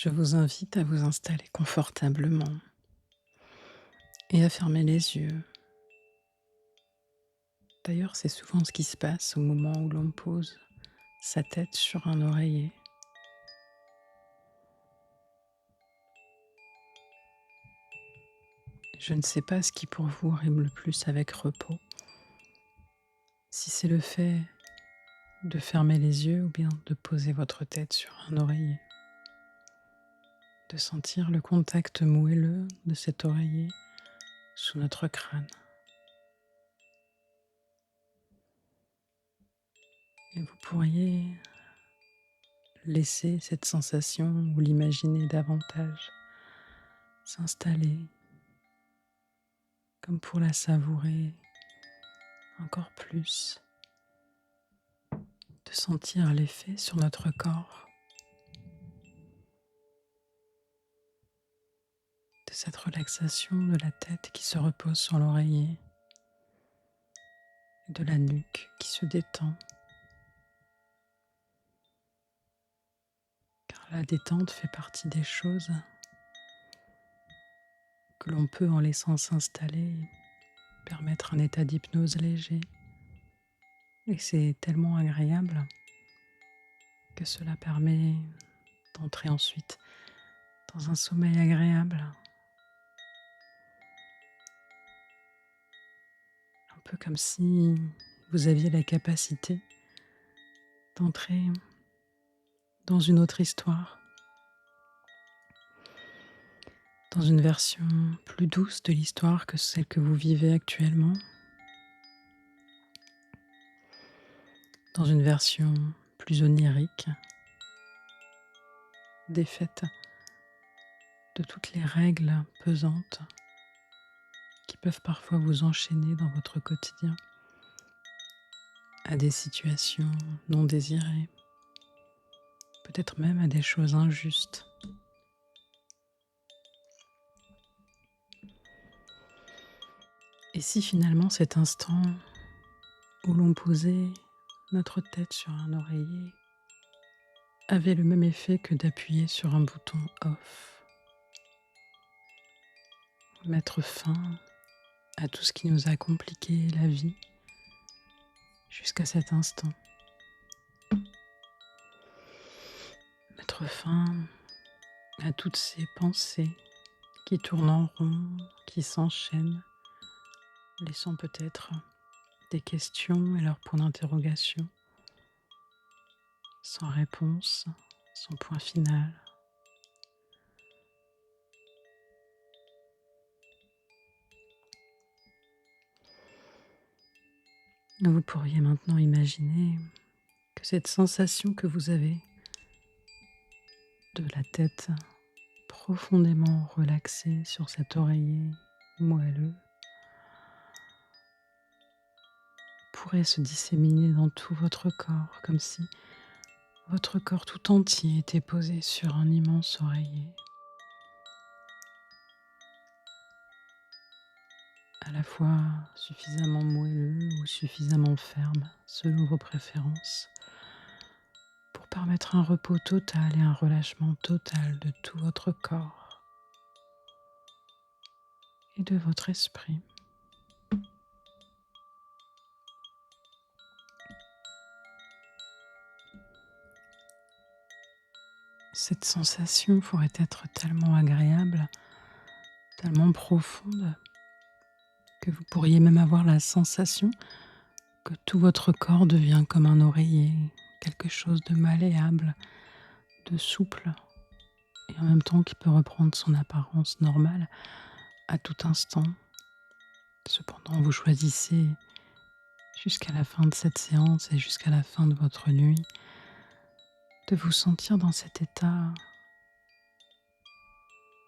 Je vous invite à vous installer confortablement et à fermer les yeux. D'ailleurs, c'est souvent ce qui se passe au moment où l'on pose sa tête sur un oreiller. Je ne sais pas ce qui pour vous rime le plus avec repos, si c'est le fait de fermer les yeux ou bien de poser votre tête sur un oreiller, de sentir le contact moelleux de cet oreiller sous notre crâne. Et vous pourriez laisser cette sensation ou l'imaginer davantage s'installer comme pour la savourer encore plus, de sentir l'effet sur notre corps de cette relaxation de la tête qui se repose sur l'oreiller et de la nuque qui se détend. Car la détente fait partie des choses que l'on peut, en laissant s'installer, permettre un état d'hypnose léger. Et c'est tellement agréable que cela permet d'entrer ensuite dans un sommeil agréable, un peu comme si vous aviez la capacité d'entrer dans une autre histoire, dans une version plus douce de l'histoire que celle que vous vivez actuellement, dans une version plus onirique, défaite de toutes les règles pesantes qui peuvent parfois vous enchaîner dans votre quotidien à des situations non désirées, peut-être même à des choses injustes. Et si finalement cet instant où l'on posait notre tête sur un oreiller avait le même effet que d'appuyer sur un bouton off, mettre fin à tout ce qui nous a compliqué la vie jusqu'à cet instant, mettre fin à toutes ces pensées qui tournent en rond, qui s'enchaînent, laissant peut-être des questions et leurs points d'interrogation sans réponse, sans point final. Vous pourriez maintenant imaginer que cette sensation que vous avez de la tête profondément relaxée sur cet oreiller moelleux pourrait se disséminer dans tout votre corps, comme si votre corps tout entier était posé sur un immense oreiller, à la fois suffisamment moelleux ou suffisamment ferme, selon vos préférences, pour permettre un repos total et un relâchement total de tout votre corps et de votre esprit. Cette sensation pourrait être tellement agréable, tellement profonde, que vous pourriez même avoir la sensation que tout votre corps devient comme un oreiller, quelque chose de malléable, de souple, et en même temps qui peut reprendre son apparence normale à tout instant. Cependant, vous choisissez jusqu'à la fin de cette séance et jusqu'à la fin de votre nuit de vous sentir dans cet état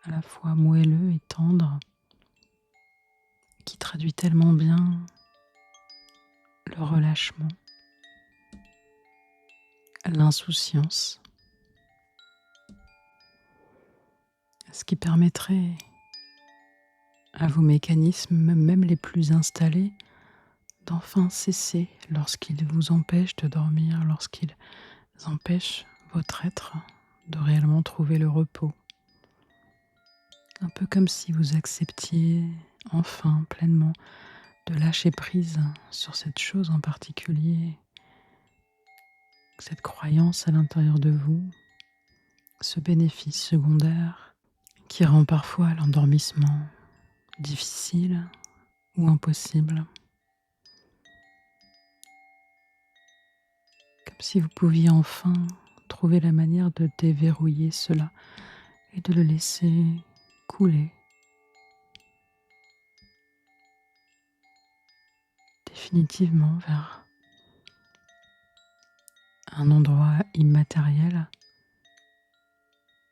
à la fois moelleux et tendre qui traduit tellement bien le relâchement, l'insouciance, ce qui permettrait à vos mécanismes, même les plus installés, d'enfin cesser lorsqu'ils vous empêchent de dormir, lorsqu'ils empêchent votre être de réellement trouver le repos. Un peu comme si vous acceptiez enfin pleinement de lâcher prise sur cette chose en particulier, cette croyance à l'intérieur de vous, ce bénéfice secondaire qui rend parfois l'endormissement difficile ou impossible. Comme si vous pouviez enfin trouver la manière de déverrouiller cela et de le laisser couler définitivement vers un endroit immatériel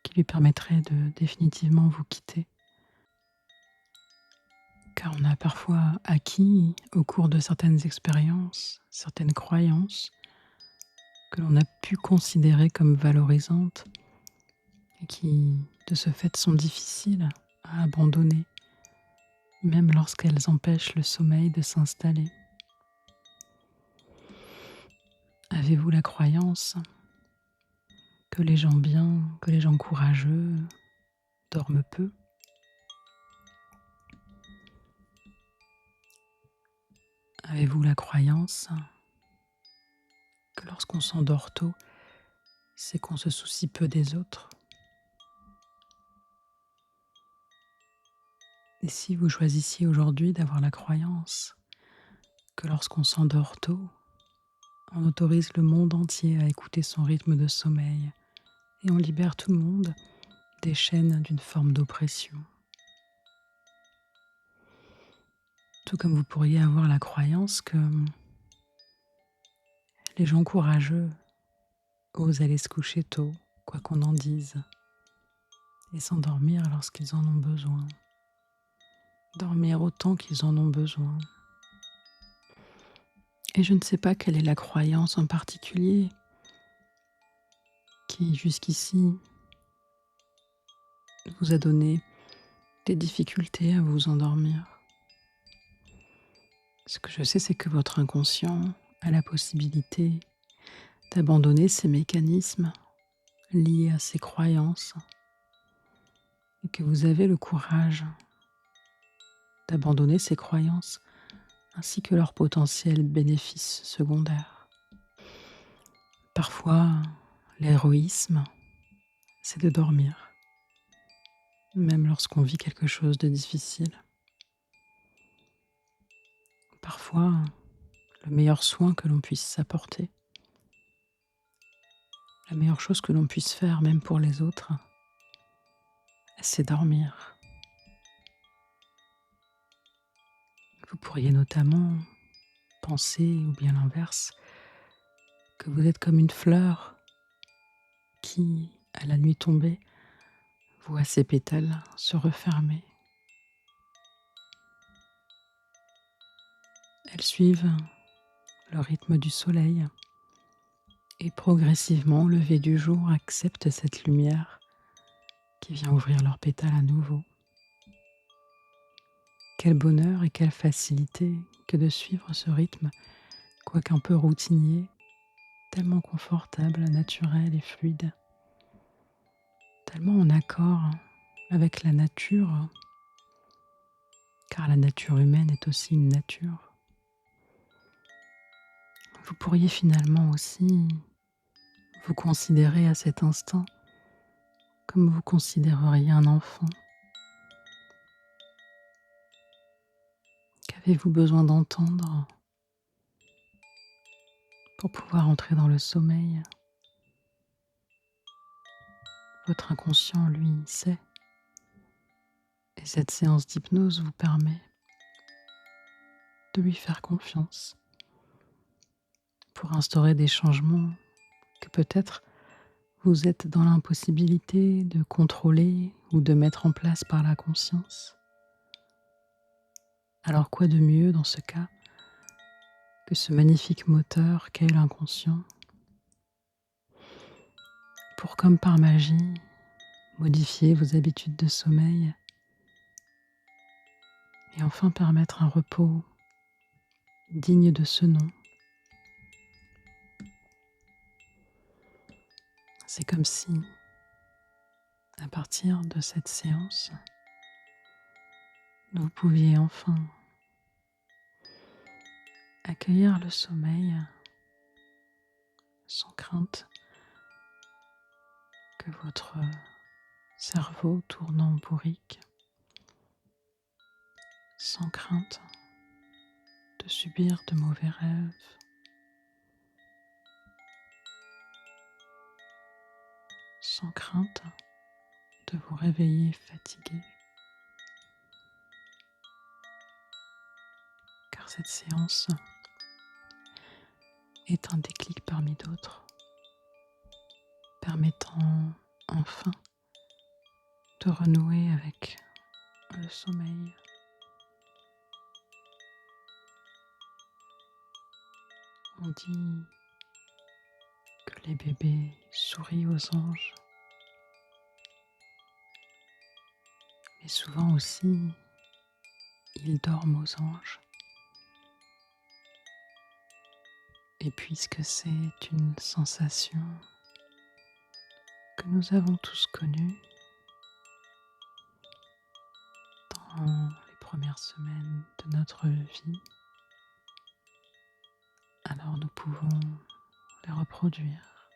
qui lui permettrait de définitivement vous quitter. Car on a parfois acquis au cours de certaines expériences, certaines croyances que l'on a pu considérer comme valorisantes et qui, de ce fait, sont difficiles à abandonner, même lorsqu'elles empêchent le sommeil de s'installer. Avez-vous la croyance que les gens bien, que les gens courageux dorment peu ? Avez-vous la croyance que lorsqu'on s'endort tôt, c'est qu'on se soucie peu des autres ? Et si vous choisissiez aujourd'hui d'avoir la croyance que lorsqu'on s'endort tôt, on autorise le monde entier à écouter son rythme de sommeil et on libère tout le monde des chaînes d'une forme d'oppression. Tout comme vous pourriez avoir la croyance que les gens courageux osent aller se coucher tôt, quoi qu'on en dise, et s'endormir lorsqu'ils en ont besoin, dormir autant qu'ils en ont besoin. Et je ne sais pas quelle est la croyance en particulier qui, jusqu'ici, vous a donné des difficultés à vous endormir. Ce que je sais, c'est que votre inconscient a la possibilité d'abandonner ces mécanismes liés à ces croyances et que vous avez le courage d'abandonner ces croyances ainsi que leurs potentiels bénéfices secondaires. Parfois, l'héroïsme, c'est de dormir, même lorsqu'on vit quelque chose de difficile. Parfois, le meilleur soin que l'on puisse s'apporter, la meilleure chose que l'on puisse faire, même pour les autres, c'est dormir. Vous pourriez notamment penser, ou bien l'inverse, que vous êtes comme une fleur qui, à la nuit tombée, voit ses pétales se refermer. Elles suivent le rythme du soleil et progressivement, au lever du jour, acceptent cette lumière qui vient ouvrir leurs pétales à nouveau. Quel bonheur et quelle facilité que de suivre ce rythme, quoiqu'un peu routinier, tellement confortable, naturel et fluide, tellement en accord avec la nature, car la nature humaine est aussi une nature. Vous pourriez finalement aussi vous considérer à cet instant comme vous considéreriez un enfant. Qu'avez-vous besoin d'entendre pour pouvoir entrer dans le sommeil ? Votre inconscient, lui, sait. Et cette séance d'hypnose vous permet de lui faire confiance pour instaurer des changements que peut-être vous êtes dans l'impossibilité de contrôler ou de mettre en place par la conscience. Alors quoi de mieux dans ce cas que ce magnifique moteur qu'est l'inconscient pour, comme par magie, modifier vos habitudes de sommeil et enfin permettre un repos digne de ce nom. C'est comme si à partir de cette séance, vous pouviez enfin accueillir le sommeil sans crainte que votre cerveau tourne en bourrique, sans crainte de subir de mauvais rêves, sans crainte de vous réveiller fatigué, car cette séance est un déclic parmi d'autres, permettant enfin de renouer avec le sommeil. On dit que les bébés sourient aux anges, mais souvent aussi ils dorment aux anges. Et puisque c'est une sensation que nous avons tous connue dans les premières semaines de notre vie, alors nous pouvons les reproduire.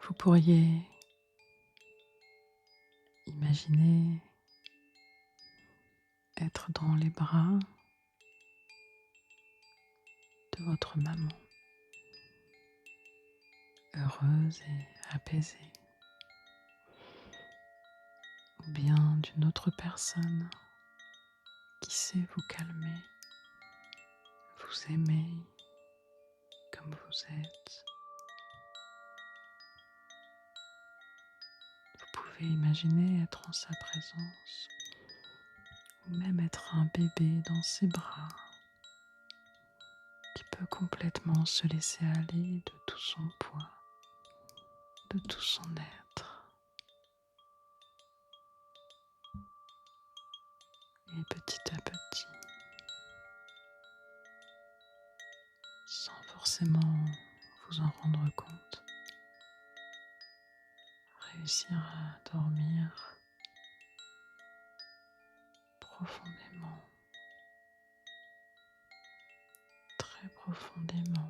Vous pourriez imaginer être dans les bras de votre maman, heureuse et apaisée, ou bien d'une autre personne qui sait vous calmer, vous aimer comme vous êtes. Vous pouvez imaginer être en sa présence, ou même être un bébé dans ses bras, qui peut complètement se laisser aller de tout son poids, de tout son être. Et petit à petit, sans forcément vous en rendre compte, réussir à dormir profondément, très profondément.